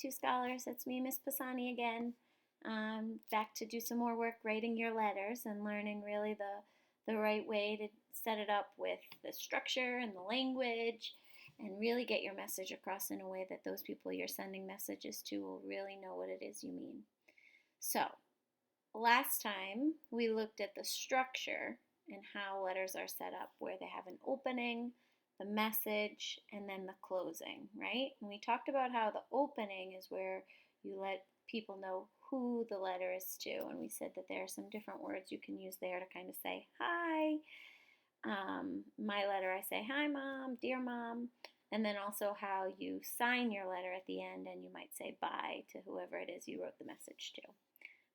Two Scholars. It's me, Miss Pisani again. Back to do some more work writing your letters and learning really the right way to set it up with the structure and the language and really get your message across in a way that those people you're sending messages to will really know what it is you mean. So, last time we looked at the structure and how letters are set up, where they have an opening, the message, and then the closing, right? And we talked about how the opening is where you let people know who the letter is to, and we said that there are some different words you can use there to kind of say hi. My letter, I say hi, Mom, dear Mom, and then also how you sign your letter at the end, and you might say bye to whoever it is you wrote the message to.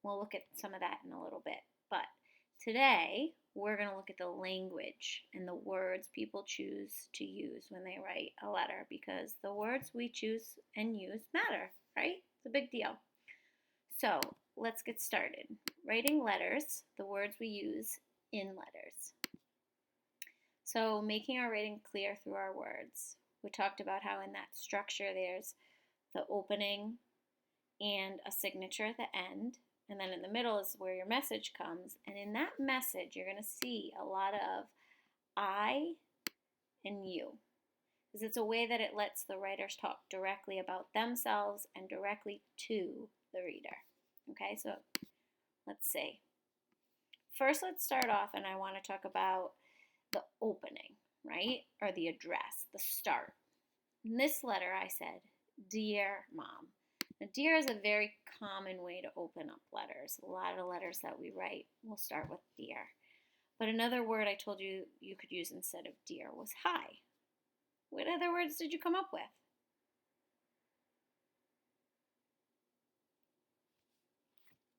We'll look at some of that in a little bit, but today we're going to look at the language and the words people choose to use when they write a letter, because the words we choose and use matter, right? It's a big deal. So let's get started. Writing letters, the words we use in letters. So making our writing clear through our words. We talked about how in that structure there's the opening and a signature at the end. And then in the middle is where your message comes. And in that message, you're going to see a lot of I and you. Because it's a way that it lets the writers talk directly about themselves and directly to the reader. Okay, so let's see. First, let's start off, and I want to talk about the opening, right? Or the address, the start. In this letter, I said, Dear Mom. Now, dear is a very common way to open up letters. A lot of letters that we write will start with dear. But another word I told you you could use instead of dear was hi. What other words did you come up with?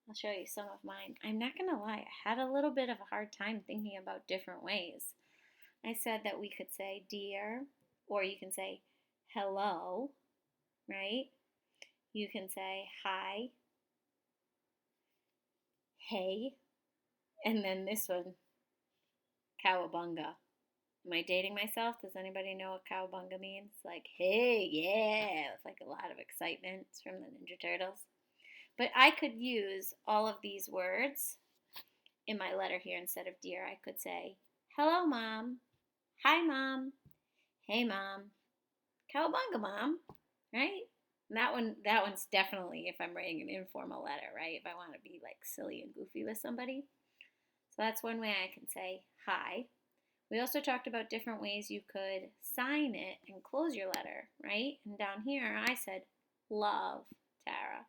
I'll show you some of mine. I'm not going to lie, I had a little bit of a hard time thinking about different ways. I said that we could say dear, or you can say hello, right? You can say hi, hey, and then this one, cowabunga. Am I dating myself? Does anybody know what cowabunga means? Like, hey, yeah, it's like a lot of excitement. It's from the Ninja Turtles. But I could use all of these words in my letter here instead of dear. I could say, hello, Mom. Hi, Mom. Hey, Mom. Cowabunga, Mom. Right? And that one's definitely if I'm writing an informal letter, right? If I want to be like silly and goofy with somebody. So that's one way I can say hi. We also talked about different ways you could sign it and close your letter, right? And down here I said, love, Tara.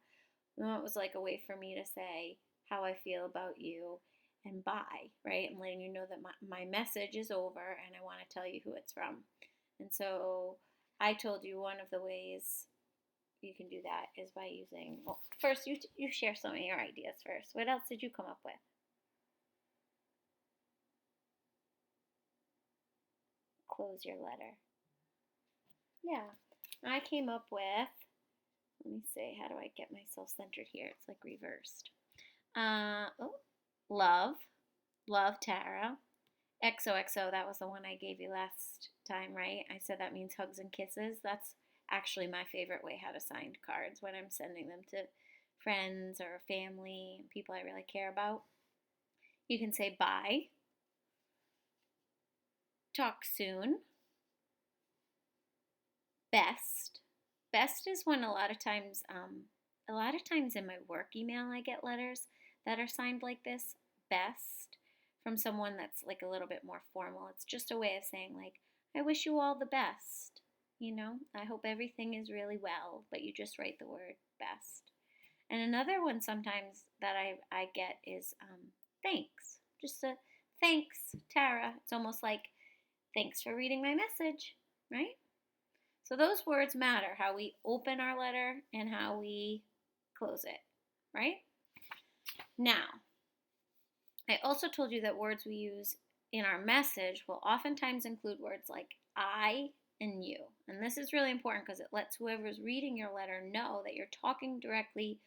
And that was like a way for me to say how I feel about you and bye, right? I'm letting you know that my message is over and I want to tell you who it's from. And so I told you one of the ways you can do that is by using, well, first you share some of your ideas first. What else did you come up with? Close your letter. Yeah, I came up with, let me see, how do I get myself centered here? It's like reversed. Love, love Tara. XOXO, that was the one I gave you last time, right? I said that means hugs and kisses. That's actually my favorite way how to sign cards when I'm sending them to friends or family, people I really care about. You can say bye. Talk soon. Best. Best is when a lot of times in my work email I get letters that are signed like this, best, from someone that's like a little bit more formal. It's just a way of saying like, I wish you all the best. You know, I hope everything is really well, but you just write the word best. And another one sometimes that I get is thanks. Just a thanks, Tara. It's almost like thanks for reading my message, right? So those words matter, how we open our letter and how we close it, right? Now, I also told you that words we use in our message will oftentimes include words like I and you. And this is really important because it lets whoever's reading your letter know that you're talking directly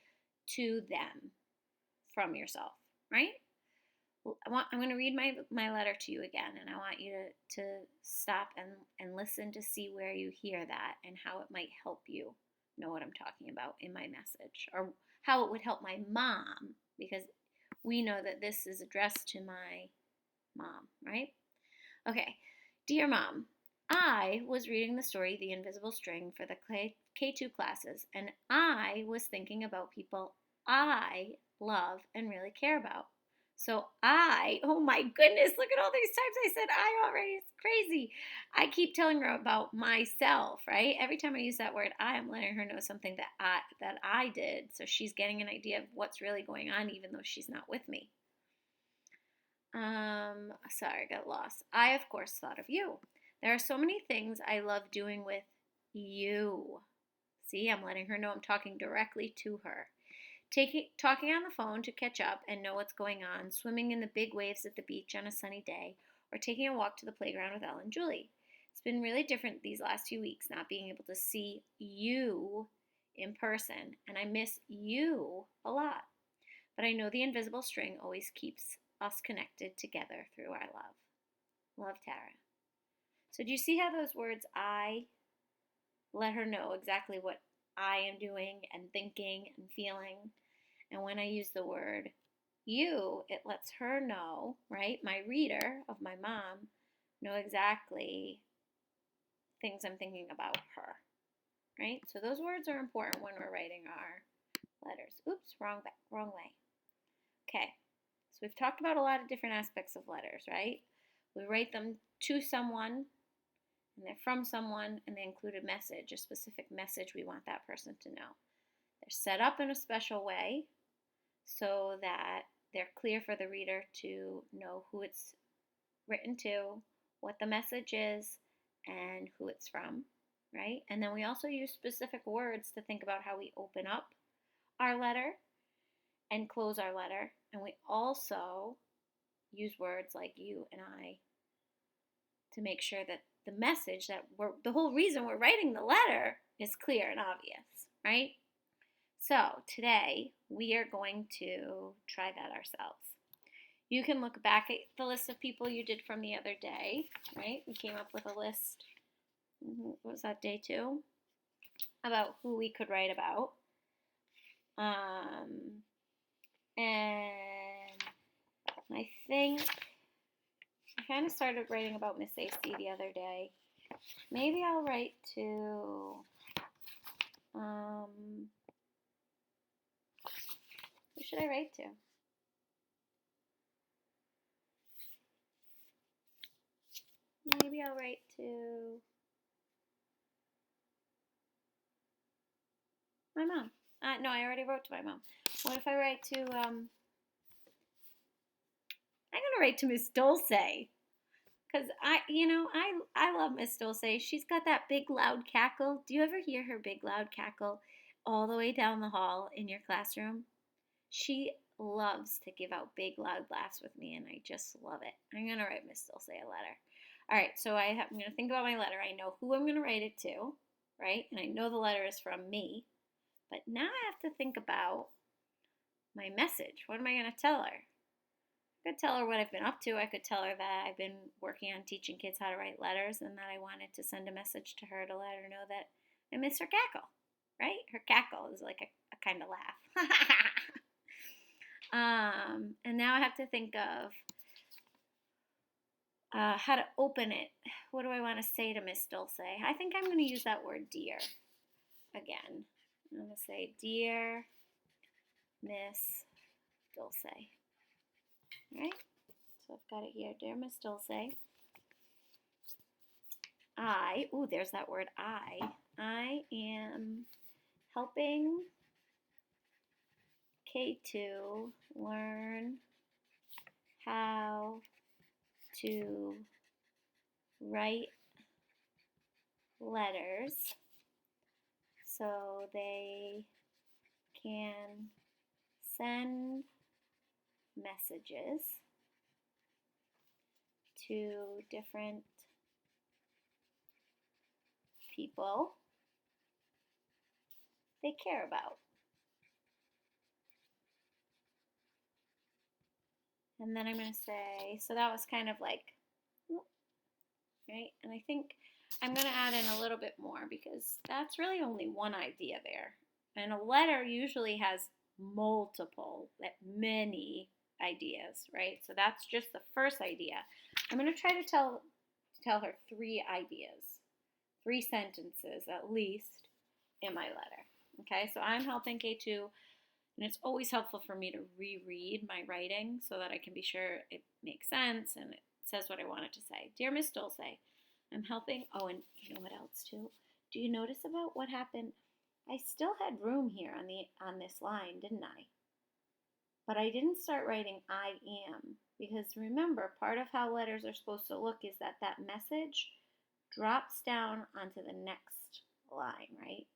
to them from yourself, right? I'm going to read my letter to you again, and I want you to stop and listen to see where you hear that and how it might help you know what I'm talking about in my message, or how it would help my mom, because we know that this is addressed to my mom, right? Okay. Dear Mom, I was reading the story The Invisible String for the K2 classes, and I was thinking about people I love and really care about. So oh my goodness, look at all these times I said I already. It's crazy. I keep telling her about myself, right? Every time I use that word I, I'm letting her know something that I did. So she's getting an idea of what's really going on, even though she's not with me. Sorry, I got lost. I, of course, thought of you. There are so many things I love doing with you. See, I'm letting her know I'm talking directly to her. Talking on the phone to catch up and know what's going on, swimming in the big waves at the beach on a sunny day, or taking a walk to the playground with Elle and Julie. It's been really different these last few weeks not being able to see you in person, and I miss you a lot. But I know the invisible string always keeps us connected together through our love. Love, Tara. So do you see how those words I let her know exactly what I am doing and thinking and feeling? And when I use the word you, it lets her know, right? My reader of my mom know exactly things I'm thinking about her, right? So those words are important when we're writing our letters. Oops, wrong way. Okay, so we've talked about a lot of different aspects of letters, right? We write them to someone, and they're from someone, and they include a message, a specific message we want that person to know. They're set up in a special way so that they're clear for the reader to know who it's written to, what the message is, and who it's from, right? And then we also use specific words to think about how we open up our letter and close our letter. And we also use words like you and I to make sure that the message the whole reason we're writing the letter is clear and obvious, right? So today we are going to try that ourselves. You can look back at the list of people you did from the other day, right? We came up with a list, what was that, day 2? About who we could write about. And I think I kind of started writing about Miss AC the other day. Maybe I'll write to, who should I write to? Maybe I'll write to my mom. No, I already wrote to my mom. What if I write to, I'm going to write to Miss Dulce. Because I love Miss Dulce. She's got that big loud cackle. Do you ever hear her big loud cackle all the way down the hall in your classroom? She loves to give out big loud laughs with me, and I just love it. I'm going to write Miss Dulce a letter. All right, so I'm going to think about my letter. I know who I'm going to write it to, right? And I know the letter is from me. But now I have to think about my message. What am I going to tell her? I could tell her what I've been up to. I could tell her that I've been working on teaching kids how to write letters and that I wanted to send a message to her to let her know that I miss her cackle, right? Her cackle is like a kind of laugh. And now I have to think of how to open it. What do I want to say to Miss Dulce? I think I'm going to use that word dear again. I'm going to say, Dear Miss Dulce. Right? So I've got it here. Dear Miss Dulce, there's that word I am helping K2 learn how to write letters so they can send messages to different people they care about. And then I'm going to say, so that was kind of like, right? And I think I'm going to add in a little bit more because that's really only one idea there. And a letter usually has many ideas, right? So that's just the first idea. I'm going to try to tell her 3 ideas, 3 sentences at least in my letter. Okay, so I'm helping K2, and it's always helpful for me to reread my writing so that I can be sure it makes sense and it says what I want it to say. Dear Miss Dulce, I'm helping. Oh, and you know what else too? Do you notice about what happened? I still had room here on this line, didn't I? But I didn't start writing I am, because remember, part of how letters are supposed to look is that message drops down onto the next line, right?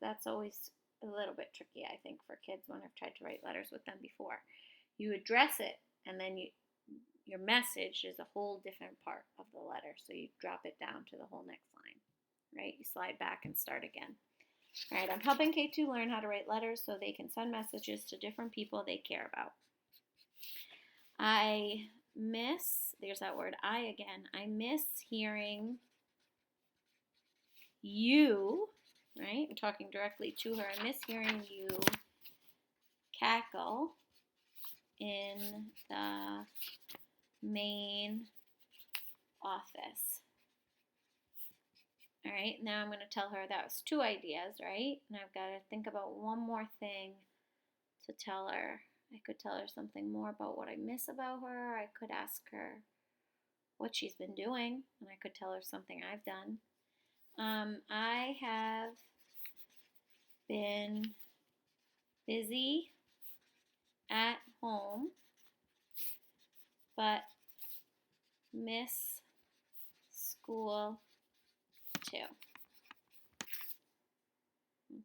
That's always a little bit tricky, I think, for kids when I've tried to write letters with them before. You address it, and then your message is a whole different part of the letter, so you drop it down to the whole next line, right? You slide back and start again. All right, I'm helping K2 learn how to write letters so they can send messages to different people they care about. I miss, there's that word, I again. I miss hearing you, right? I'm talking directly to her. I miss hearing you cackle in the main office. All right, now I'm going to tell her that was 2 ideas, right? And I've got to think about one more thing to tell her. I could tell her something more about what I miss about her. I could ask her what she's been doing, and I could tell her something I've done. I have been busy at home, but miss school too.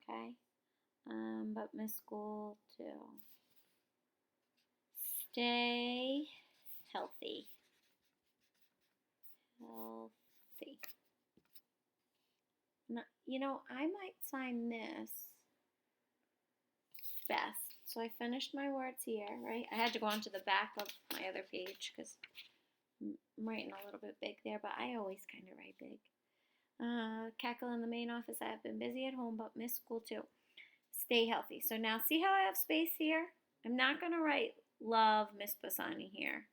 Okay? But miss school too. Stay healthy. Healthy. Now, you know, I might sign this best. So I finished my words here, right? I had to go onto the back of my other page because I'm writing a little bit big there, but I always kind of write big. Cackle in the main office. I have been busy at home, but miss school too. Stay healthy. So now see how I have space here? I'm not going to write love Miss Pisani here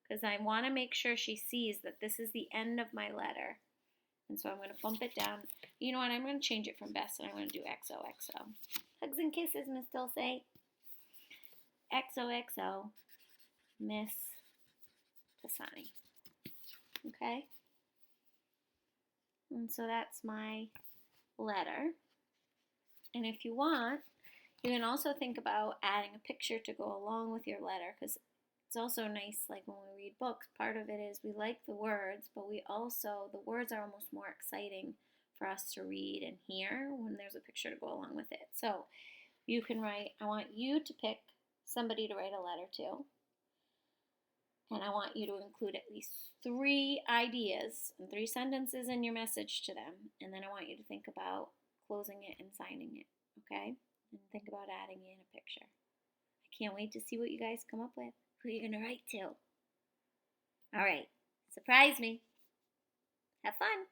because I want to make sure she sees that this is the end of my letter. And so I'm going to bump it down. You know what? I'm going to change it from best, and I'm going to do XOXO. Hugs and kisses, Miss Dulce. XOXO, Miss Pisani. Okay? And so that's my letter. And if you want, you can also think about adding a picture to go along with your letter, because it's also nice, like when we read books, part of it is we like the words, but the words are almost more exciting for us to read and hear when there's a picture to go along with it. So you can write, I want you to pick somebody to write a letter to, and I want you to include at least 3 ideas and 3 sentences in your message to them, and then I want you to think about closing it and signing it, okay? And think about adding in a picture. I can't wait to see what you guys come up with. Who are you going to write to? All right, surprise me. Have fun.